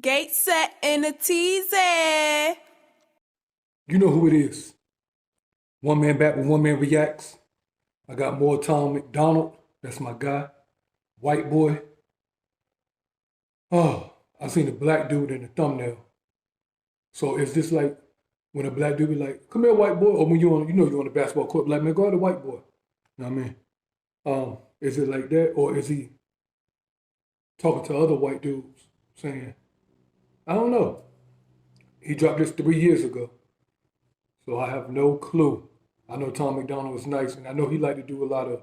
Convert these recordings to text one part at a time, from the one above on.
Gate set in a teasy. You know who it is. One man back when one man reacts. I got more Tom MacDonald. That's my guy. Whiteboy. Oh, I seen a black dude in the thumbnail. So is this like when a black dude be like, come here, white boy, or when you're on the basketball court, like, man, go to white boy. You know what I mean? Is it like that, or is he talking to other white dudes saying, I don't know. He dropped this 3 years ago. So I have no clue. I know Tom MacDonald was nice, and I know he liked to do a lot of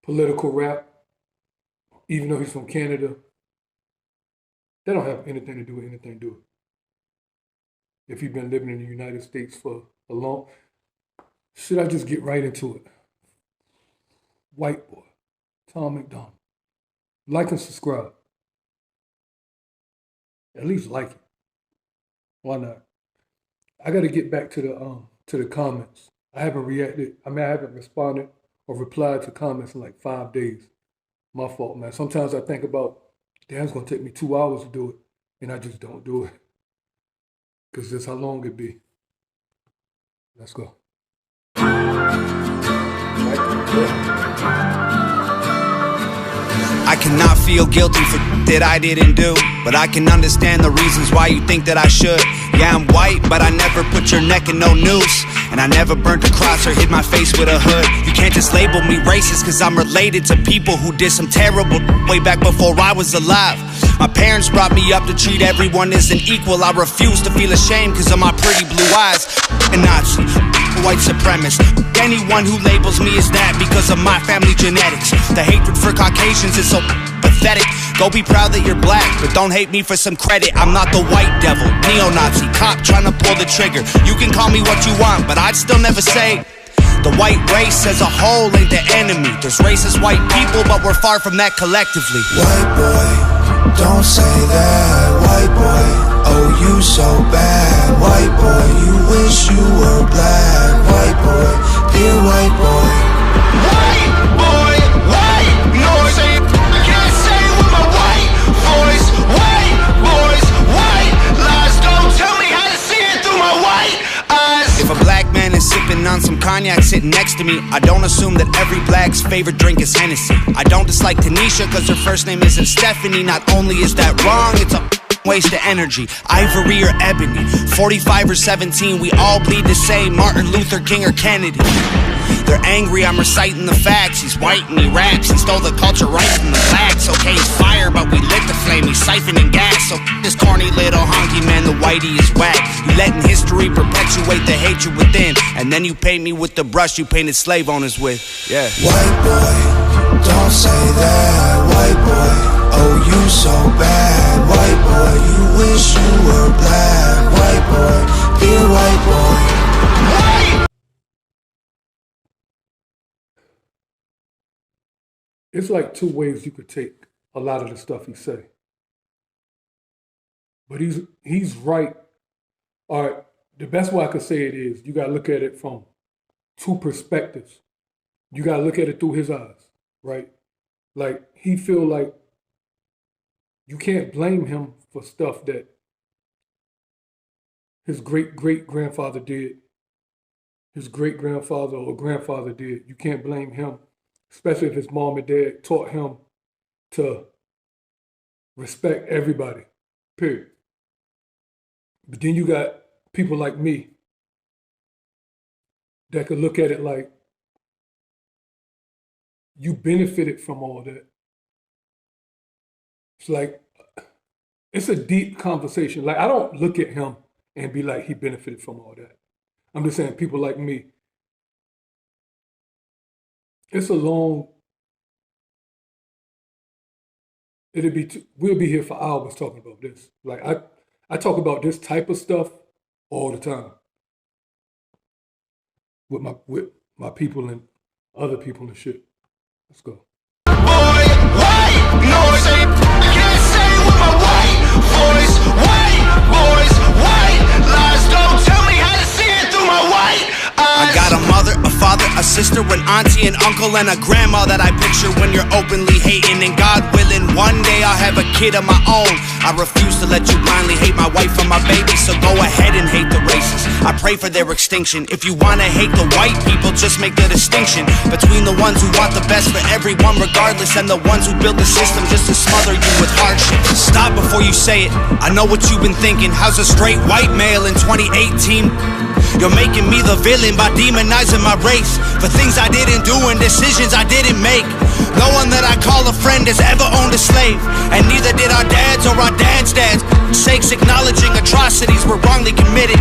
political rap, even though he's from Canada. That don't have anything to do with anything, do it? If you've been living in the United States for a long, should I just get right into it? White boy, Tom MacDonald. Like and subscribe. At least like it. Why not? I got to get back to the comments. I haven't reacted. I haven't responded or replied to comments in like 5 days. My fault, man. Sometimes I think about, damn, it's going to take me 2 hours to do it, and I just don't do it. Because that's how long it be. Let's go. I cannot feel guilty for that I didn't do, but I can understand the reasons why you think that I should. Yeah, I'm white, but I never put your neck in no noose, and I never burnt a cross or hid my face with a hood. You can't just label me racist, cause I'm related to people who did some terrible way back before I was alive. My parents brought me up to treat everyone as an equal. I refuse to feel ashamed cause of my pretty blue eyes. A Nazi, white supremacist, anyone who labels me as that because of my family genetics. The hatred for Caucasians is so pathetic. Go be proud that you're black, but don't hate me for some credit. I'm not the white devil, neo-Nazi, cop trying to pull the trigger. You can call me what you want, but I'd still never say the white race as a whole ain't the enemy. There's racist white people, but we're far from that collectively. White boy, don't say that. White boy, oh you so bad. White boy, you wish you were black. White boy, dear white boy. White boy, white noise. I can't say it with my white voice. White boys, white lies. Don't tell me how to see it through my white eyes. If a black man is sipping on some cognac sitting next to me, I don't assume that every black's favorite drink is Hennessy. I don't dislike Tanisha cause her first name isn't Stephanie. Not only is that wrong, it's a waste of energy. Ivory or ebony, 45 or 17, we all bleed the same. Martin Luther King or Kennedy. They're angry, I'm reciting the facts. He's white and he raps, he stole the culture right from the blacks. Okay, he's fire, but we lit the flame, he's siphoning gas. So this corny little honky man, the whitey is whack. You letting history perpetuate the hatred within, and then you paint me with the brush you painted slave owners with. Yeah. White boy, don't say that. White boy, oh you so bad. White boy, you wish you were black. White boy, dear white boy. White. It's like two ways you could take a lot of the stuff he say. But he's right. All right, the best way I could say it is you gotta look at it from two perspectives. You gotta look at it through his eyes, right? Like he feel like you can't blame him for stuff that his great-great-grandfather did, his great-grandfather or grandfather did. You can't blame him, especially if his mom and dad taught him to respect everybody, period. But then you got people like me that could look at it like you benefited from all that. It's like, it's a deep conversation. Like, I don't look at him and be like, he benefited from all that. I'm just saying, people like me, it's a long, we'll be here for hours talking about this. Like, I talk about this type of stuff all the time with my people and other people and shit. Let's go. Boy, white noise. I can't say it with my white voice. White boys, white lies. Don't tell me how to see it through my white eyes. I got a mother, a father, a sister, and auntie and uncle and a grandma that I picture when you're openly hating. And God willing, one day I'll have a kid of my own. I refuse to let you blindly hate my wife and my baby, so go ahead and hate the races. I pray for their extinction. If you wanna hate the white people, just make the distinction between the ones who want the best for everyone regardless, and the ones who build the system just to smother you with hardship. Stop before you say it. I know what you've been thinking. How's a straight white male in 2018? You're making me the villain by demonizing my race for things I didn't do and decisions I didn't make. No one that I call a friend has ever owned a slave, and neither did our dads or our dads' dads. Sakes, acknowledging atrocities were wrongly committed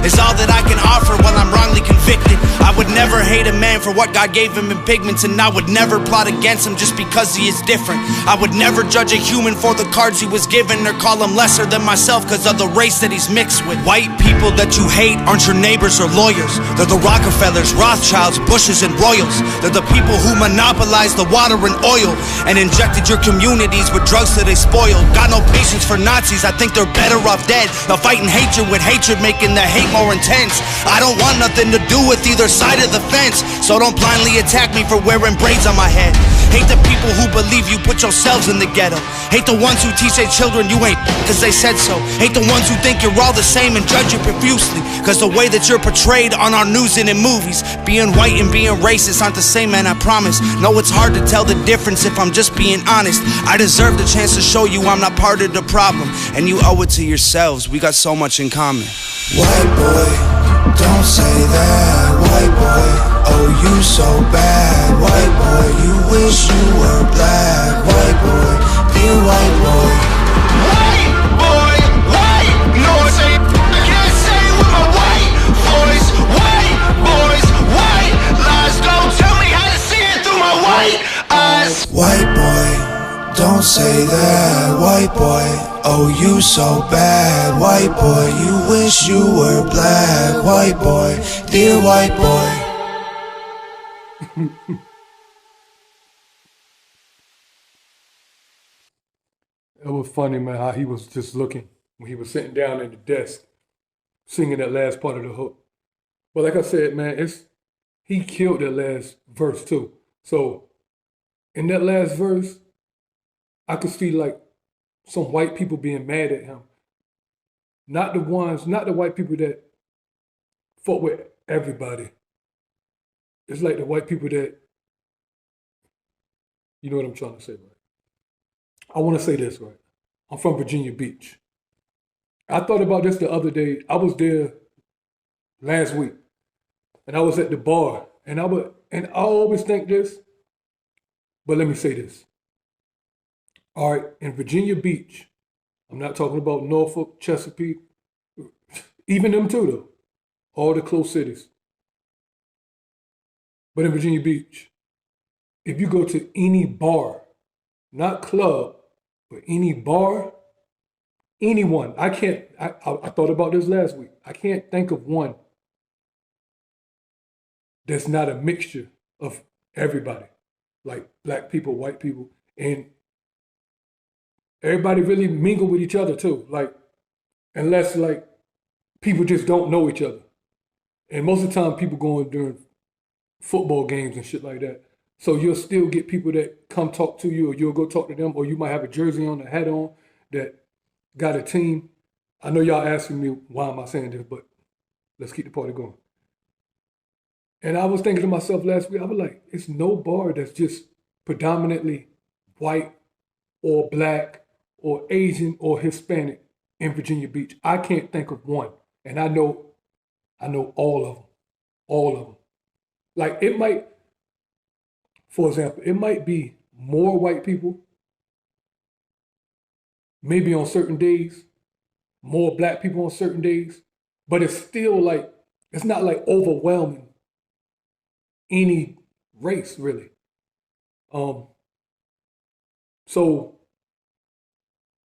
is all that I can offer while I'm wrongly convicted. I would never hate a man for what God gave him in pigments, and I would never plot against him just because he is different. I would never judge a human for the cards he was given, or call him lesser than myself because of the race that he's mixed with. White people that you hate aren't your neighbors or lawyers. They're the Rockefellers, Rothschilds, Bushes, and Royals. They're the people who monopolized the water and oil and injected your communities with drugs that they spoiled. Got no patience for Nazis, I think they're better off dead. They're fighting hatred with hatred, making the hate more intense. I don't want nothing to do with either side of the fence, so don't blindly attack me for wearing braids on my head. Hate the people who believe you put yourselves in the ghetto. Hate the ones who teach their children you ain't cause they said so. Hate the ones who think you're all the same and judge you profusely cause the way that you're portrayed on our news and in movies. Being white and being racist aren't the same, man, I promise. No, it's hard to tell the difference if I'm just being honest. I deserve the chance to show you I'm not part of the problem, and you owe it to yourselves. We got so much in common. White boy, don't say that. White boy, oh you so bad. White boy, you wish you were black. White boy, dear white boy. White boy, white noise. I can't say it with my white voice. White boys, white lies. Don't tell me how to see it through my white eyes. White boy, don't say that. White boy, oh you so bad. White boy, you wish you were black. White boy, dear white boy. It was funny, man, how he was just looking when he was sitting down at the desk singing that last part of the hook. But like I said, man, he killed that last verse too. So in that last verse, I could see like some white people being mad at him. Not the white people that fought with everybody. It's like the white people that, you know what I'm trying to say, right? I want to say this, right? I'm from Virginia Beach. I thought about this the other day. I was there last week, and I was at the bar, and I always think this, but let me say this. All right, in Virginia Beach, I'm not talking about Norfolk, Chesapeake, even them too, though, all the close cities. But in Virginia Beach, if you go to any bar, not club, but any bar, anyone, I thought about this last week. I can't think of one that's not a mixture of everybody, like black people, white people, and everybody really mingle with each other too. Like, unless like people just don't know each other. And most of the time people going during football games and shit like that. So you'll still get people that come talk to you, or you'll go talk to them, or you might have a jersey on, a hat on that got a team. I know y'all asking me why am I saying this, but let's keep the party going. And I was thinking to myself last week, I was like, it's no bar that's just predominantly white or black or Asian or Hispanic in Virginia Beach. I can't think of one. And I know all of them. All of them. Like it might, for example, it might be more white people, maybe on certain days, more black people on certain days, but it's still like, it's not like overwhelming any race really. So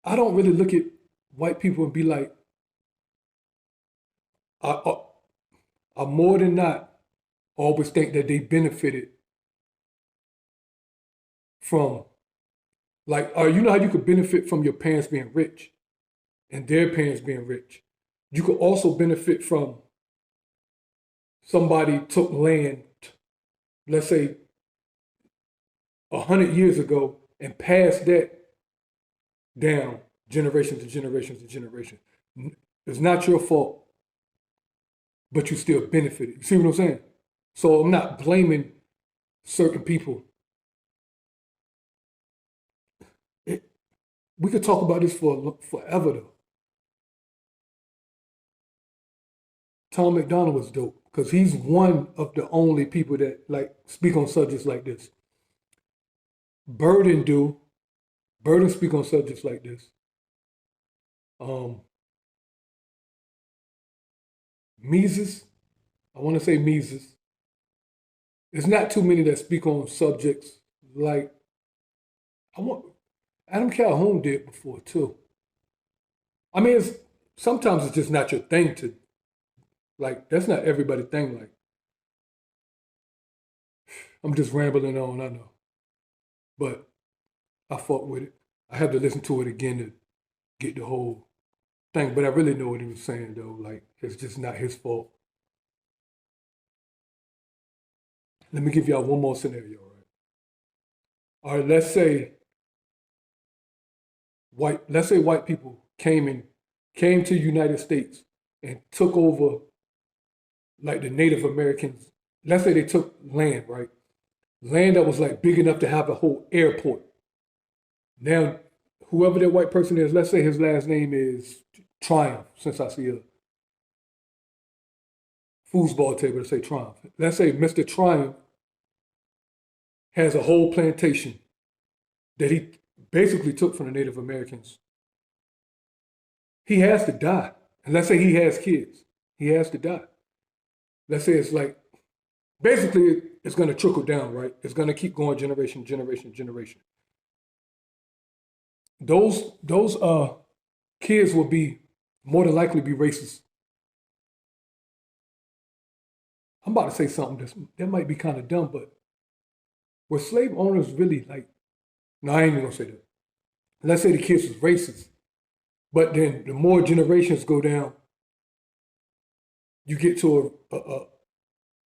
I don't really look at white people and be like, I more than not always think that they benefited from, like, you know how you could benefit from your parents being rich and their parents being rich. You could also benefit from somebody took land let's say 100 years ago and passed that down generation to generation to generation. It's not your fault, but you still benefited. You see what I'm saying? So I'm not blaming certain people. We could talk about this for forever though. Tom MacDonald was dope because he's one of the only people that like speak on subjects like this. Burden do. Burden speak on subjects like this. Mises, I want to say Mises. There's not too many that speak on subjects like Adam Calhoun did before too. I mean, sometimes it's just not your thing to, like, that's not everybody's thing. Like, I'm just rambling on, I know. But I fought with it. I have to listen to it again to get the whole thing. But I really know what he was saying, though. Like, it's just not his fault. Let me give y'all one more scenario, right? All right, let's say white people came to the United States and took over like the Native Americans. Let's say they took land, right? Land that was like big enough to have a whole airport. Now, whoever that white person is, let's say his last name is Triumph, since I see a foosball table to say Triumph. Let's say Mr. Triumph has a whole plantation that he basically took from the Native Americans. He has to die. And let's say he has kids. He has to die. Let's say it's like, basically it's going to trickle down, right? It's going to keep going generation, generation, generation. Those kids will be more than likely be racist. I'm about to say something that might be kind of dumb, but were slave owners really like, no, I ain't even gonna say that. Let's say the kids was racist, but then the more generations go down, you get to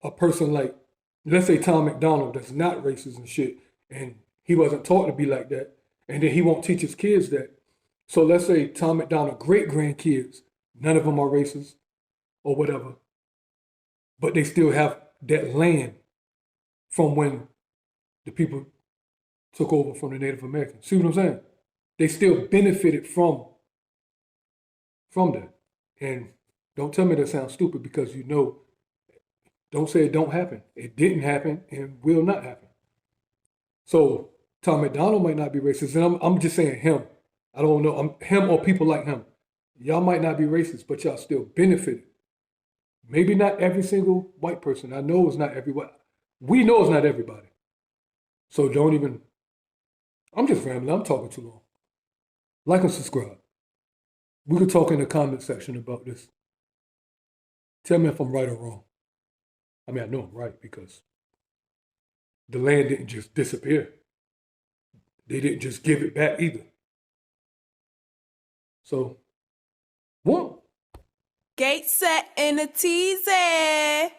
a person like, let's say Tom MacDonald that's not racist and shit, and he wasn't taught to be like that, and then he won't teach his kids that. So let's say Tom MacDonald great-grandkids, none of them are racist or whatever, but they still have that land from when the people took over from the Native Americans. See what I'm saying? They still benefited from that. And don't tell me that sounds stupid because you know, don't say it don't happen. It didn't happen and will not happen. So Tom MacDonald might not be racist, and I'm just saying him. I don't know, him or people like him. Y'all might not be racist, but y'all still benefited. Maybe not every single white person. I know it's not everyone. We know it's not everybody. So don't even, I'm just rambling. I'm talking too long. Like and subscribe. We could talk in the comment section about this. Tell me if I'm right or wrong. I mean, I know I'm right because the land didn't just disappear. They didn't just give it back either. So, one. Gate set in a teasy.